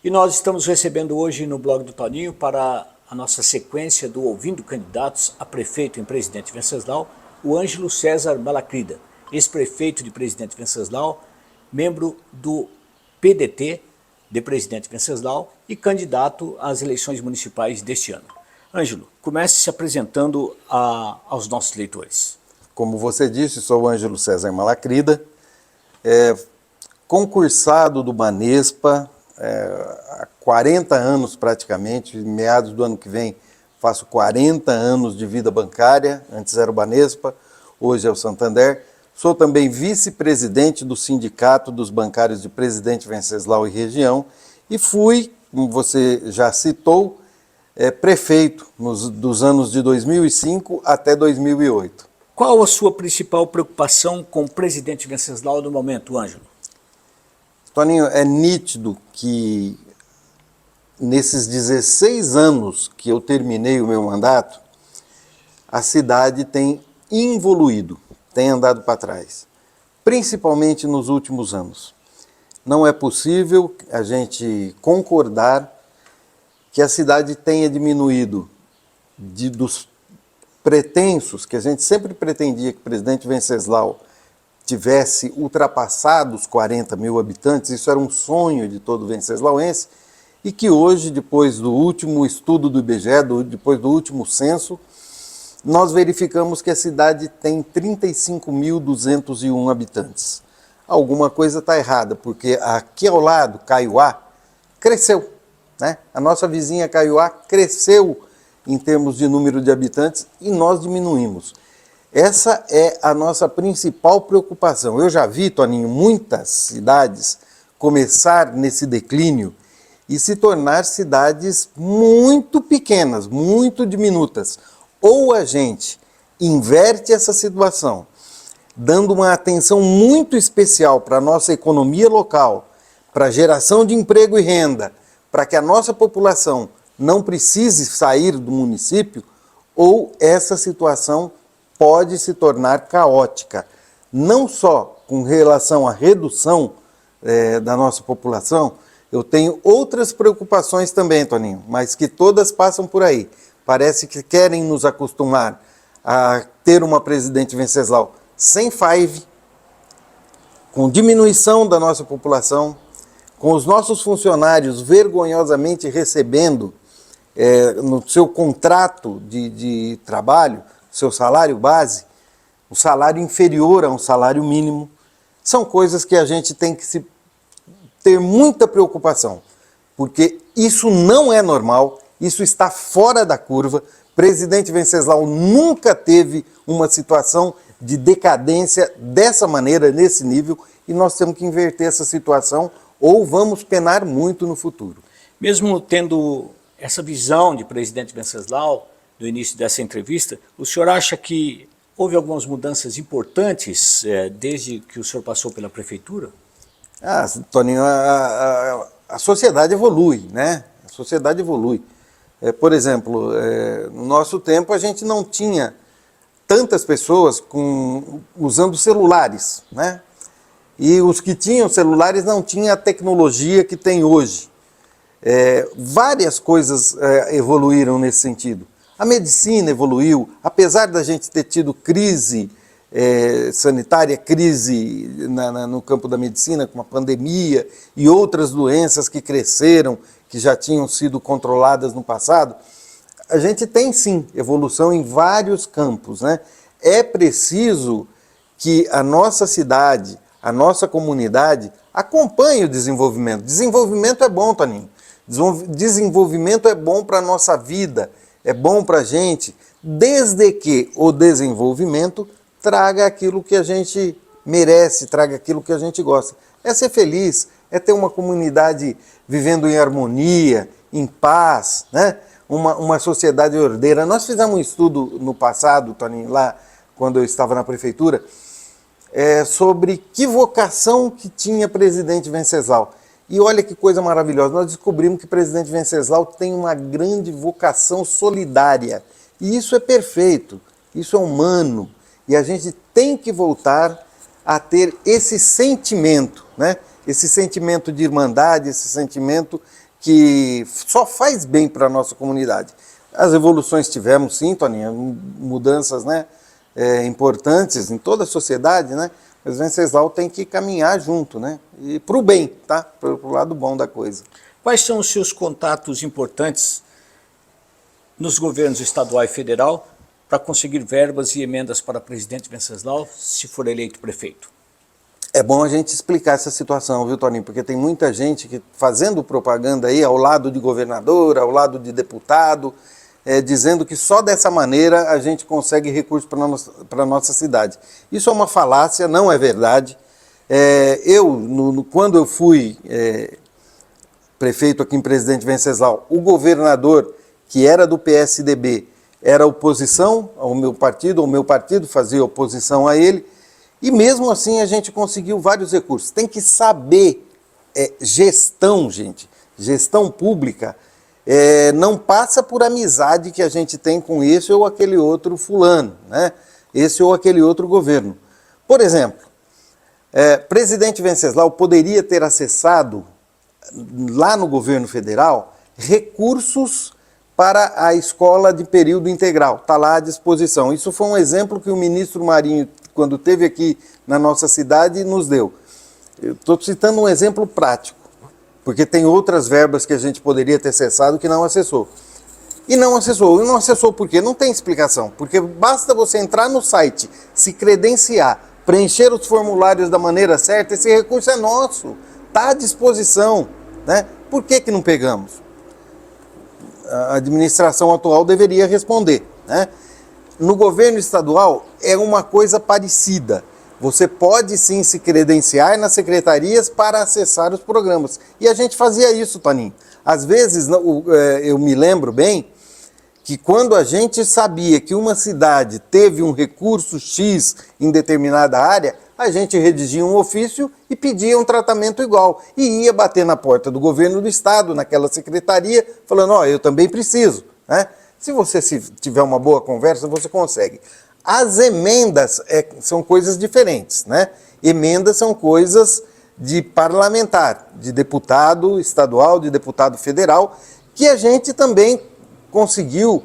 E nós estamos recebendo hoje no blog do Toninho, para a nossa sequência do Ouvindo Candidatos a Prefeito em Presidente Venceslau, o Ângelo César Malacrida, ex-prefeito de Presidente Venceslau, membro do PDT de Presidente Venceslau e candidato às eleições municipais deste ano. Ângelo, comece se apresentando aos nossos leitores. Como você disse, sou o Ângelo César Malacrida, concursado do Banespa, há 40 anos praticamente, meados do ano que vem faço 40 anos de vida bancária, antes era o Banespa, hoje é o Santander. Sou também vice-presidente do Sindicato dos Bancários de Presidente Venceslau e Região e fui, como você já citou, prefeito dos anos de 2005 até 2008. Qual a sua principal preocupação com o Presidente Venceslau no momento, Ângelo? Toninho, é nítido que nesses 16 anos que eu terminei o meu mandato, a cidade tem involuído, tem andado para trás, principalmente nos últimos anos. Não é possível a gente concordar que a cidade tenha diminuído dos pretensos, que a gente sempre pretendia que o presidente Venceslau tivesse ultrapassado os 40 mil habitantes, isso era um sonho de todo vencesauense, e que hoje, depois do último estudo do IBGE, depois do último censo, nós verificamos que a cidade tem 35.201 habitantes. Alguma coisa está errada, porque aqui ao lado, Caiuá, cresceu, né? A nossa vizinha Caiuá cresceu em termos de número de habitantes e nós diminuímos. Essa é a nossa principal preocupação. Eu já vi, Toninho, muitas cidades começar nesse declínio e se tornar cidades muito pequenas, muito diminutas. Ou a gente inverte essa situação, dando uma atenção muito especial para a nossa economia local, para a geração de emprego e renda, para que a nossa população não precise sair do município, ou essa situação pode se tornar caótica, não só com relação à redução da nossa população. Eu tenho outras preocupações também, Toninho, mas que todas passam por aí. Parece que querem nos acostumar a ter uma presidente Venceslau sem five, com diminuição da nossa população, com os nossos funcionários vergonhosamente recebendo no seu contrato de trabalho, seu salário base, um salário inferior a um salário mínimo. São coisas que a gente tem que ter muita preocupação, porque isso não é normal, isso está fora da curva. Presidente Venceslau nunca teve uma situação de decadência dessa maneira, nesse nível, e nós temos que inverter essa situação ou vamos penar muito no futuro. Mesmo tendo essa visão de Presidente Venceslau, no início dessa entrevista, o senhor acha que houve algumas mudanças importantes desde que o senhor passou pela prefeitura? Toninho, a sociedade evolui, né? A sociedade evolui. Por exemplo, no nosso tempo a gente não tinha tantas pessoas usando celulares, né? E os que tinham celulares não tinham a tecnologia que tem hoje. Várias coisas evoluíram nesse sentido. A medicina evoluiu, apesar da gente ter tido crise sanitária, crise no campo da medicina, com a pandemia e outras doenças que cresceram, que já tinham sido controladas no passado, a gente tem sim evolução em vários campos, né? É preciso que a nossa cidade, a nossa comunidade acompanhe o desenvolvimento. Desenvolvimento é bom, Toninho. Desenvolvimento é bom para a nossa vida, é bom para a gente, desde que o desenvolvimento traga aquilo que a gente merece, traga aquilo que a gente gosta. É ser feliz, é ter uma comunidade vivendo em harmonia, em paz, né? Uma sociedade ordeira. Nós fizemos um estudo no passado, Toninho, lá quando eu estava na prefeitura, sobre que vocação que tinha presidente Venceslau. E olha que coisa maravilhosa, nós descobrimos que o presidente Venceslau tem uma grande vocação solidária. E isso é perfeito, isso é humano. E a gente tem que voltar a ter esse sentimento, né? Esse sentimento de irmandade, esse sentimento que só faz bem para a nossa comunidade. As evoluções tivemos, sim, Toninha, mudanças, né, importantes em toda a sociedade, né? Mas Venceslau tem que caminhar junto, né? E para o bem, tá? Para o lado bom da coisa. Quais são os seus contatos importantes nos governos estadual e federal para conseguir verbas e emendas para presidente Venceslau, se for eleito prefeito? É bom a gente explicar essa situação, viu, Toninho? Porque tem muita gente que fazendo propaganda aí ao lado de governador, ao lado de deputado, dizendo que só dessa maneira a gente consegue recursos para a nossa cidade. Isso é uma falácia, não é verdade. Quando eu fui prefeito aqui em Presidente Venceslau, o governador, que era do PSDB, era oposição ao meu partido fazia oposição a ele, e mesmo assim a gente conseguiu vários recursos. Tem que saber gestão, gente, gestão pública, não passa por amizade que a gente tem com esse ou aquele outro fulano, né? Esse ou aquele outro governo. Por exemplo, Presidente Venceslau poderia ter acessado, lá no governo federal, recursos para a escola de período integral, está lá à disposição. Isso foi um exemplo que o ministro Marinho, quando esteve aqui na nossa cidade, nos deu. Eu estou citando um exemplo prático, porque tem outras verbas que a gente poderia ter acessado que não acessou. E não acessou. E não acessou por quê? Não tem explicação. Porque basta você entrar no site, se credenciar, preencher os formulários da maneira certa, esse recurso é nosso, está à disposição, né? Por que não pegamos? A administração atual deveria responder, né? No governo estadual é uma coisa parecida. Você pode sim se credenciar nas secretarias para acessar os programas. E a gente fazia isso, Toninho. Às vezes, eu me lembro bem que quando a gente sabia que uma cidade teve um recurso X em determinada área, a gente redigia um ofício e pedia um tratamento igual. E ia bater na porta do governo do estado, naquela secretaria, falando, eu também preciso, né? Se você tiver uma boa conversa, você consegue. As emendas são coisas diferentes, né? Emendas são coisas de parlamentar, de deputado estadual, de deputado federal, que a gente também conseguiu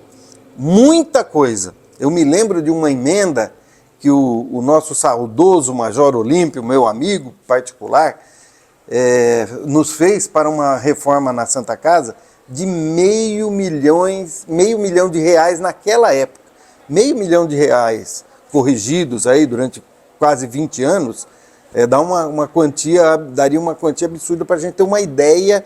muita coisa. Eu me lembro de uma emenda que o nosso saudoso Major Olímpio, meu amigo particular, nos fez para uma reforma na Santa Casa de R$500 milhão naquela época. R$500 milhão corrigidos aí durante quase 20 anos, daria uma quantia absurda para a gente ter uma ideia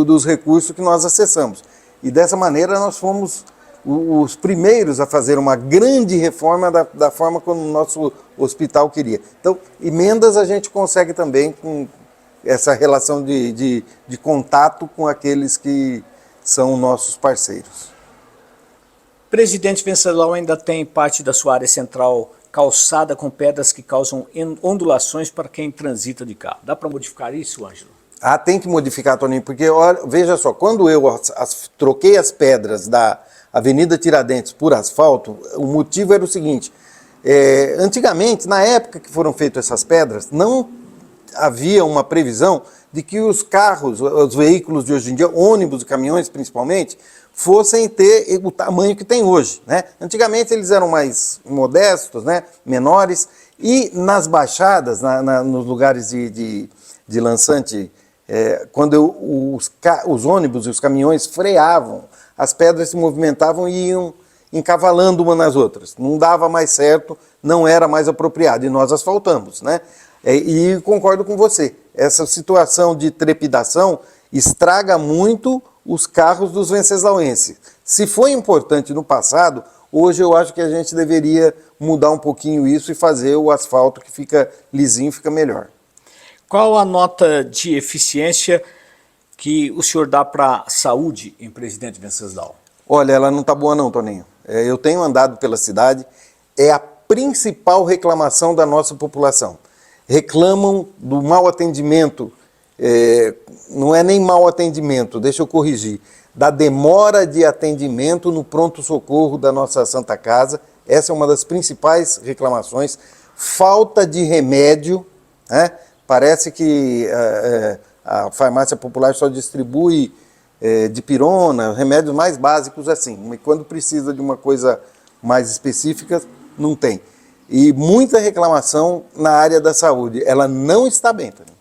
dos recursos que nós acessamos. E dessa maneira nós fomos os primeiros a fazer uma grande reforma da forma como o nosso hospital queria. Então, emendas a gente consegue também com essa relação de contato com aqueles que são nossos parceiros. Presidente Venceslau ainda tem parte da sua área central calçada com pedras que causam ondulações para quem transita de carro. Dá para modificar isso, Ângelo? Tem que modificar, Toninho, porque olha, veja só, quando eu troquei as pedras da Avenida Tiradentes por asfalto, o motivo era o seguinte, antigamente, na época que foram feitas essas pedras, não havia uma previsão de que os carros, os veículos de hoje em dia, ônibus e caminhões principalmente, fossem ter o tamanho que tem hoje, né? Antigamente eles eram mais modestos, né? Menores, e nas baixadas, nos lugares de lançante, quando os ônibus e os caminhões freavam, as pedras se movimentavam e iam encavalando uma nas outras. Não dava mais certo, não era mais apropriado, e nós asfaltamos, né? E concordo com você, essa situação de trepidação estraga muito os carros dos venceslauenses. Se foi importante no passado, hoje eu acho que a gente deveria mudar um pouquinho isso e fazer o asfalto que fica lisinho, fica melhor. Qual a nota de eficiência que o senhor dá para a saúde em Presidente Venceslau? Olha, ela não está boa não, Toninho. Eu tenho andado pela cidade, é a principal reclamação da nossa população. Reclamam do mau atendimento, não é nem mau atendimento, deixa eu corrigir, da demora de atendimento no pronto-socorro da nossa Santa Casa. Essa é uma das principais reclamações. Falta de remédio, né? Parece que A farmácia popular só distribui dipirona, remédios mais básicos assim. E quando precisa de uma coisa mais específica, não tem. E muita reclamação na área da saúde. Ela não está bem também.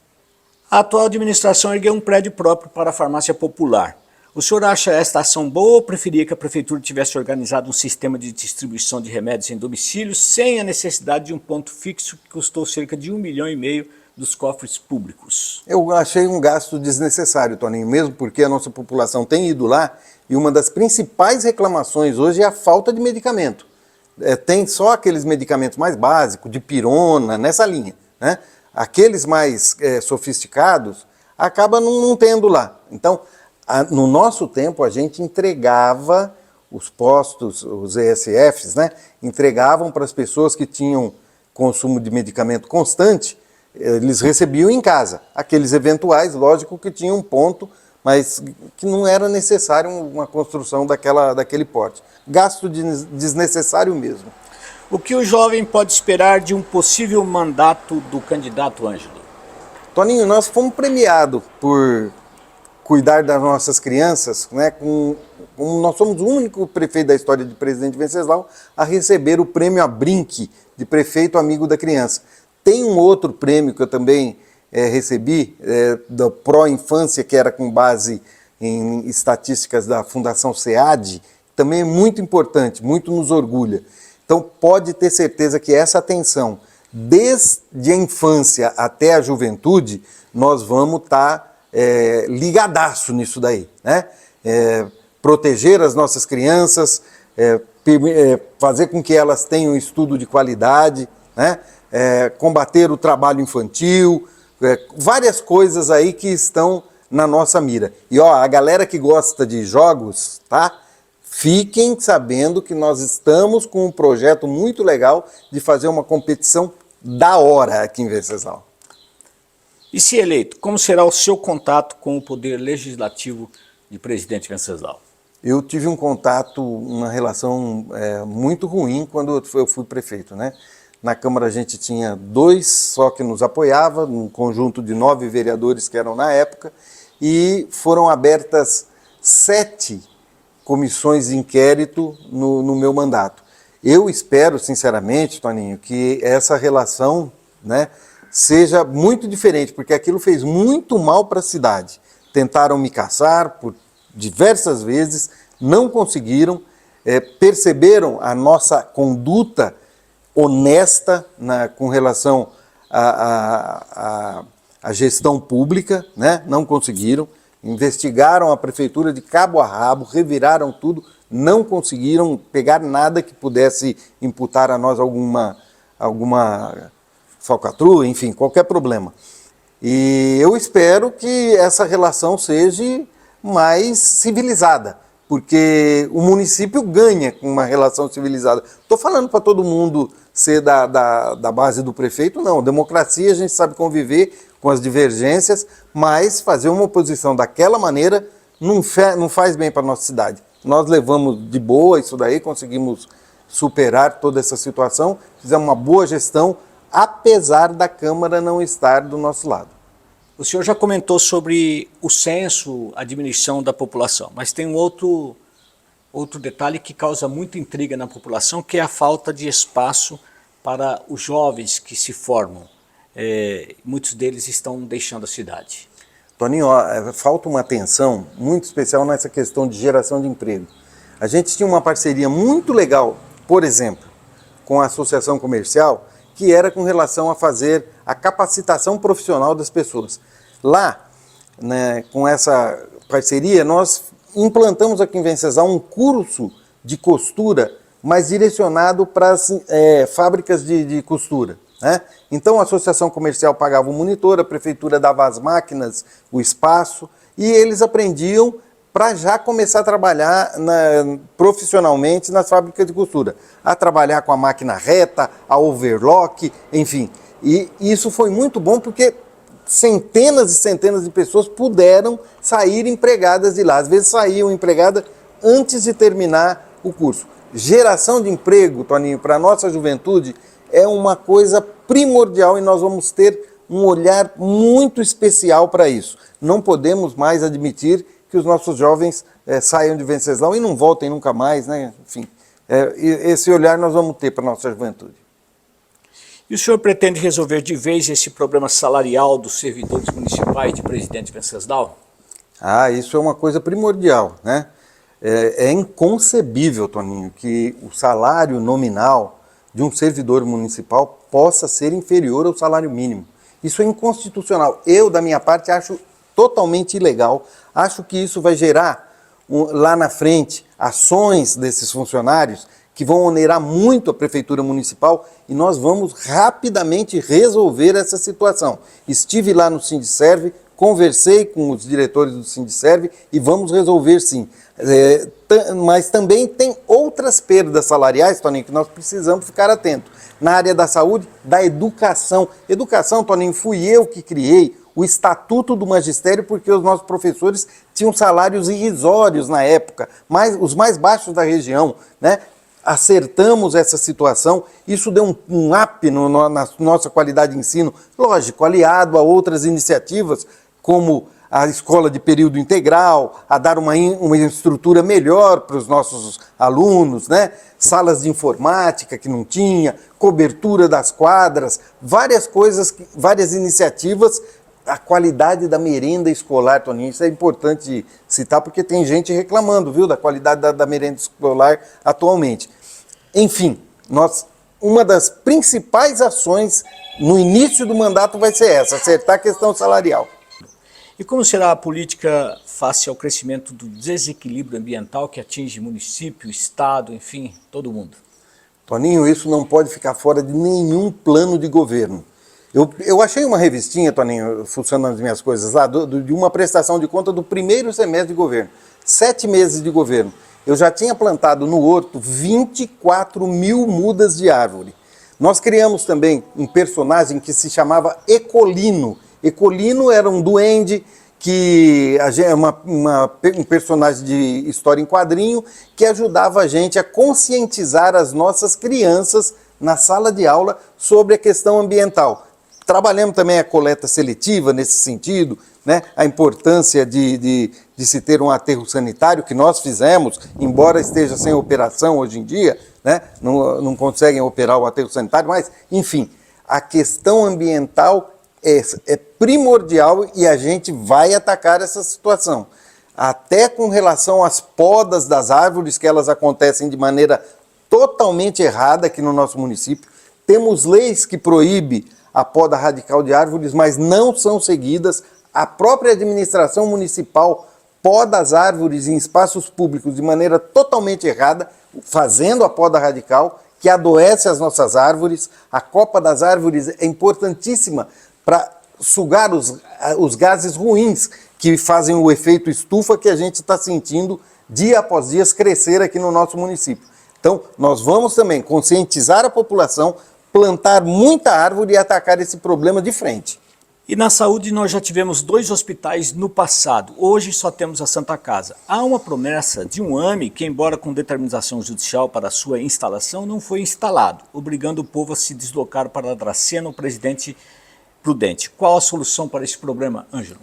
A atual administração ergueu um prédio próprio para a farmácia popular. O senhor acha esta ação boa ou preferia que a prefeitura tivesse organizado um sistema de distribuição de remédios em domicílio sem a necessidade de um ponto fixo que custou cerca de 1,5 milhão dos cofres públicos? Eu achei um gasto desnecessário, Toninho, mesmo porque a nossa população tem ido lá e uma das principais reclamações hoje é a falta de medicamento. Tem só aqueles medicamentos mais básicos, de pirona, nessa linha, né? Aqueles mais sofisticados, acaba não tendo lá. Então, no nosso tempo, a gente entregava os postos, os ESFs, né? Entregavam para as pessoas que tinham consumo de medicamento constante, eles recebiam em casa. Aqueles eventuais, lógico que tinham um ponto, mas que não era necessário uma construção daquele porte. Gasto desnecessário mesmo. O que o jovem pode esperar de um possível mandato do candidato Ângelo? Toninho, nós fomos premiados por cuidar das nossas crianças, né? Nós somos o único prefeito da história de Presidente Venceslau a receber o prêmio Abrinq de prefeito amigo da criança. Tem um outro prêmio que eu também recebi, da Pro Infância, que era com base em estatísticas da Fundação SEAD, também é muito importante, muito nos orgulha. Então pode ter certeza que essa atenção, desde a infância até a juventude, nós vamos estar ligadaço nisso daí, né? Proteger as nossas crianças, fazer com que elas tenham estudo de qualidade, né? Combater o trabalho infantil, várias coisas aí que estão na nossa mira. E ó, a galera que gosta de jogos, tá? Fiquem sabendo que nós estamos com um projeto muito legal de fazer uma competição da hora aqui em Venceslau. E se eleito, como será o seu contato com o poder legislativo de Presidente Venceslau? Eu tive um contato, uma relação muito ruim quando eu fui prefeito, né? Na Câmara a gente tinha 2 só que nos apoiava, um conjunto de 9 vereadores que eram na época, e foram abertas 7 comissões de inquérito no meu mandato. Eu espero, sinceramente, Toninho, que essa relação, né, seja muito diferente, porque aquilo fez muito mal para a cidade. Tentaram me caçar por diversas vezes, não conseguiram, perceberam a nossa conduta honesta com relação à gestão pública, né? Não conseguiram, investigaram a prefeitura de cabo a rabo, reviraram tudo, não conseguiram pegar nada que pudesse imputar a nós alguma falcatrua, enfim, qualquer problema. E eu espero que essa relação seja mais civilizada, porque o município ganha com uma relação civilizada. Estou falando para todo mundo ser da base do prefeito, não. Democracia, a gente sabe conviver com as divergências, mas fazer uma oposição daquela maneira não faz bem para a nossa cidade. Nós levamos de boa isso daí, conseguimos superar toda essa situação, fizemos uma boa gestão, apesar da Câmara não estar do nosso lado. O senhor já comentou sobre o censo, a diminuição da população, mas tem um outro detalhe que causa muita intriga na população, que é a falta de espaço para os jovens que se formam. Muitos deles estão deixando a cidade. Toninho, falta uma atenção muito especial nessa questão de geração de emprego. A gente tinha uma parceria muito legal, por exemplo, com a Associação Comercial, que era com relação a fazer a capacitação profissional das pessoas. Lá, né, com essa parceria, nós implantamos aqui em Venceslau um curso de costura, mas direcionado para as fábricas de costura, né? Então a Associação Comercial pagava o monitor, a Prefeitura dava as máquinas, o espaço, e eles aprendiam para já começar a trabalhar profissionalmente nas fábricas de costura, a trabalhar com a máquina reta, a overlock, enfim. E isso foi muito bom porque centenas e centenas de pessoas puderam sair empregadas de lá. Às vezes saíam empregadas antes de terminar o curso. Geração de emprego, Toninho, para a nossa juventude é uma coisa primordial e nós vamos ter um olhar muito especial para isso. Não podemos mais admitir que os nossos jovens saiam de Venceslau e não voltem nunca mais, né? Enfim, esse olhar nós vamos ter para a nossa juventude. E o senhor pretende resolver de vez esse problema salarial dos servidores municipais de Presidente Venceslau? Isso é uma coisa primordial, né? É inconcebível, Toninho, que o salário nominal de um servidor municipal possa ser inferior ao salário mínimo. Isso é inconstitucional. Eu, da minha parte, acho totalmente ilegal. Acho que isso vai gerar, lá na frente, ações desses funcionários que vão onerar muito a Prefeitura Municipal e nós vamos rapidamente resolver essa situação. Estive lá no Sindicerve, conversei com os diretores do Sindicerve e vamos resolver sim. Mas também tem outras perdas salariais, Toninho, que nós precisamos ficar atentos. Na área da saúde, da educação. Educação, Toninho, fui eu que criei o Estatuto do Magistério, porque os nossos professores tinham salários irrisórios na época, os mais baixos da região, né? Acertamos essa situação, isso deu um up na nossa qualidade de ensino, lógico, aliado a outras iniciativas, como a escola de período integral, a dar uma estrutura melhor para os nossos alunos, né? Salas de informática que não tinha, cobertura das quadras, várias coisas, várias iniciativas. A qualidade da merenda escolar, Toninho, isso é importante citar, porque tem gente reclamando, viu, da qualidade da merenda escolar atualmente. Enfim, uma das principais ações no início do mandato vai ser essa, acertar a questão salarial. E como será a política face ao crescimento do desequilíbrio ambiental que atinge município, estado, enfim, todo mundo? Toninho, isso não pode ficar fora de nenhum plano de governo. Eu achei uma revistinha, Toninho, funcionando as minhas coisas lá, de uma prestação de conta do primeiro semestre de governo. 7 meses de governo. Eu já tinha plantado no horto 24 mil mudas de árvore. Nós criamos também um personagem que se chamava Ecolino. Ecolino era um duende, um personagem de história em quadrinho, que ajudava a gente a conscientizar as nossas crianças na sala de aula sobre a questão ambiental. Trabalhamos também a coleta seletiva nesse sentido, né? A importância de se ter um aterro sanitário, que nós fizemos, embora esteja sem operação hoje em dia, né? Não conseguem operar o aterro sanitário, mas, enfim, a questão ambiental é primordial e a gente vai atacar essa situação. Até com relação às podas das árvores, que elas acontecem de maneira totalmente errada aqui no nosso município. Temos leis que proíbem a poda radical de árvores, mas não são seguidas. A própria administração municipal poda as árvores em espaços públicos de maneira totalmente errada, fazendo a poda radical, que adoece as nossas árvores. A copa das árvores é importantíssima para sugar os gases ruins que fazem o efeito estufa que a gente está sentindo dia após dia crescer aqui no nosso município. Então, nós vamos também conscientizar a população, plantar muita árvore e atacar esse problema de frente. E na saúde nós já tivemos 2 hospitais no passado, hoje só temos a Santa Casa. Há uma promessa de um AME que, embora com determinação judicial para sua instalação, não foi instalado, obrigando o povo a se deslocar para Dracena, o Presidente Prudente. Qual a solução para esse problema, Ângelo?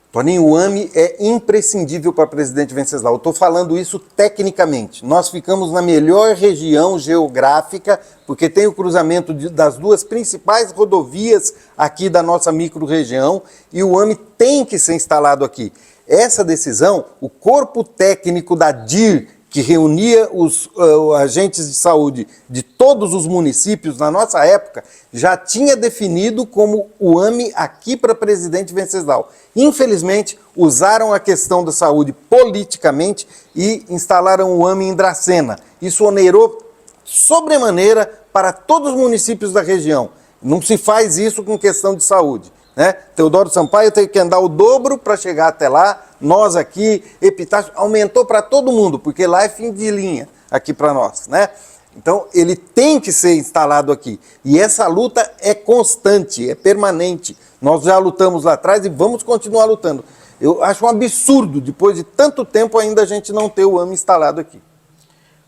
Toninho, o AME é imprescindível para Presidente Venceslau. Eu estou falando isso tecnicamente. Nós ficamos na melhor região geográfica, porque tem o cruzamento das 2 principais rodovias aqui da nossa micro-região, e o AME tem que ser instalado aqui. Essa decisão, o corpo técnico da DIR, que reunia os agentes de saúde de todos os municípios na nossa época, já tinha definido como o AME aqui para Presidente Venceslau. Infelizmente, usaram a questão da saúde politicamente e instalaram o AME em Dracena. Isso onerou sobremaneira para todos os municípios da região. Não se faz isso com questão de saúde, né? Teodoro Sampaio tem que andar o dobro para chegar até lá. Nós aqui, Epitácio, aumentou para todo mundo, porque lá é fim de linha aqui para nós, né? Então, ele tem que ser instalado aqui. E essa luta é constante, é permanente. Nós já lutamos lá atrás e vamos continuar lutando. Eu acho um absurdo, depois de tanto tempo, ainda a gente não ter o AME instalado aqui.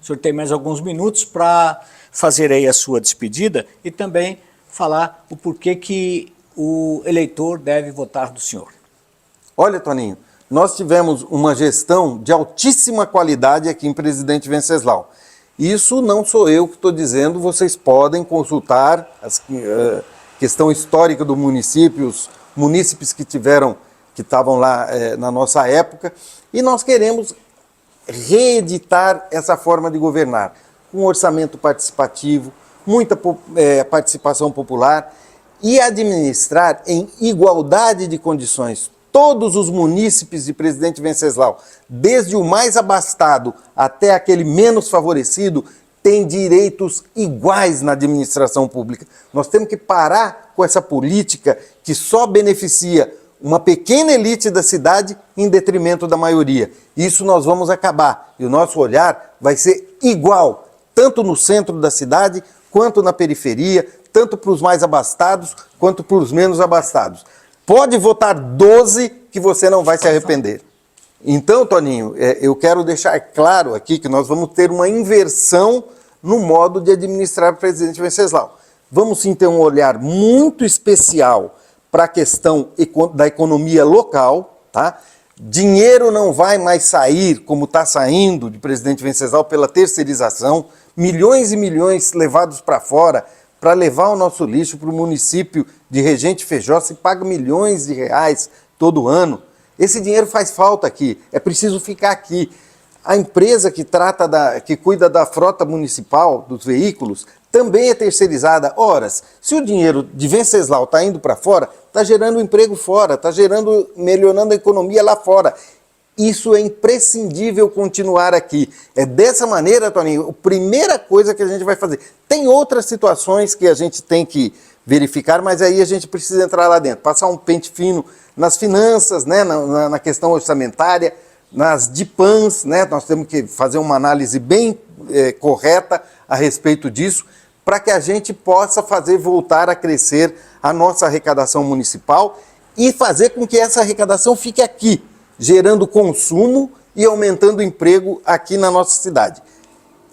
O senhor tem mais alguns minutos para fazer aí a sua despedida e também falar o porquê que o eleitor deve votar do senhor? Olha, Toninho, nós tivemos uma gestão de altíssima qualidade aqui em Presidente Venceslau. Isso não sou eu que estou dizendo, vocês podem consultar a questão histórica do município, os munícipes que estavam lá na nossa época, e nós queremos reeditar essa forma de governar, com um orçamento participativo, muita participação popular e administrar em igualdade de condições. Todos os munícipes de Presidente Venceslau, desde o mais abastado até aquele menos favorecido, têm direitos iguais na administração pública. Nós temos que parar com essa política que só beneficia uma pequena elite da cidade em detrimento da maioria. Isso nós vamos acabar. E o nosso olhar vai ser igual, tanto no centro da cidade, quanto na periferia, tanto para os mais abastados, quanto para os menos abastados. Pode votar 12 que você não vai se arrepender. Então, Toninho, eu quero deixar claro aqui que nós vamos ter uma inversão no modo de administrar o Presidente Venceslau. Vamos sim ter um olhar muito especial para a questão da economia local, tá? Dinheiro não vai mais sair como está saindo de Presidente Venceslau pela terceirização, milhões e milhões levados para fora para levar o nosso lixo para o município de Regente Feijó, se paga milhões de reais todo ano. Esse dinheiro faz falta aqui, é preciso ficar aqui. A empresa que cuida da frota municipal, dos veículos, também é terceirizada. Ora, se o dinheiro de Venceslau está indo para fora, está gerando emprego fora, está melhorando a economia lá fora. Isso é imprescindível continuar aqui. É dessa maneira, Toninho, a primeira coisa que a gente vai fazer. Tem outras situações que a gente tem que verificar, mas aí a gente precisa entrar lá dentro, passar um pente fino nas finanças, né, na questão orçamentária, nas DIPANs, né, nós temos que fazer uma análise bem correta a respeito disso, para que a gente possa fazer voltar a crescer a nossa arrecadação municipal e fazer com que essa arrecadação fique aqui, gerando consumo e aumentando o emprego aqui na nossa cidade.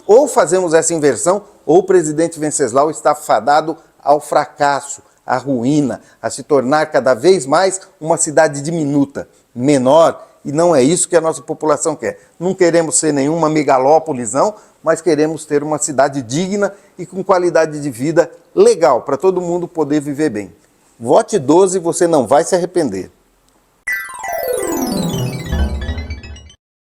Ou fazemos essa inversão, ou o Presidente Venceslau está fadado ao fracasso, à ruína, a se tornar cada vez mais uma cidade diminuta, menor, e não é isso que a nossa população quer. Não queremos ser nenhuma megalópolis, não, mas queremos ter uma cidade digna e com qualidade de vida legal, para todo mundo poder viver bem. Vote 12, você não vai se arrepender.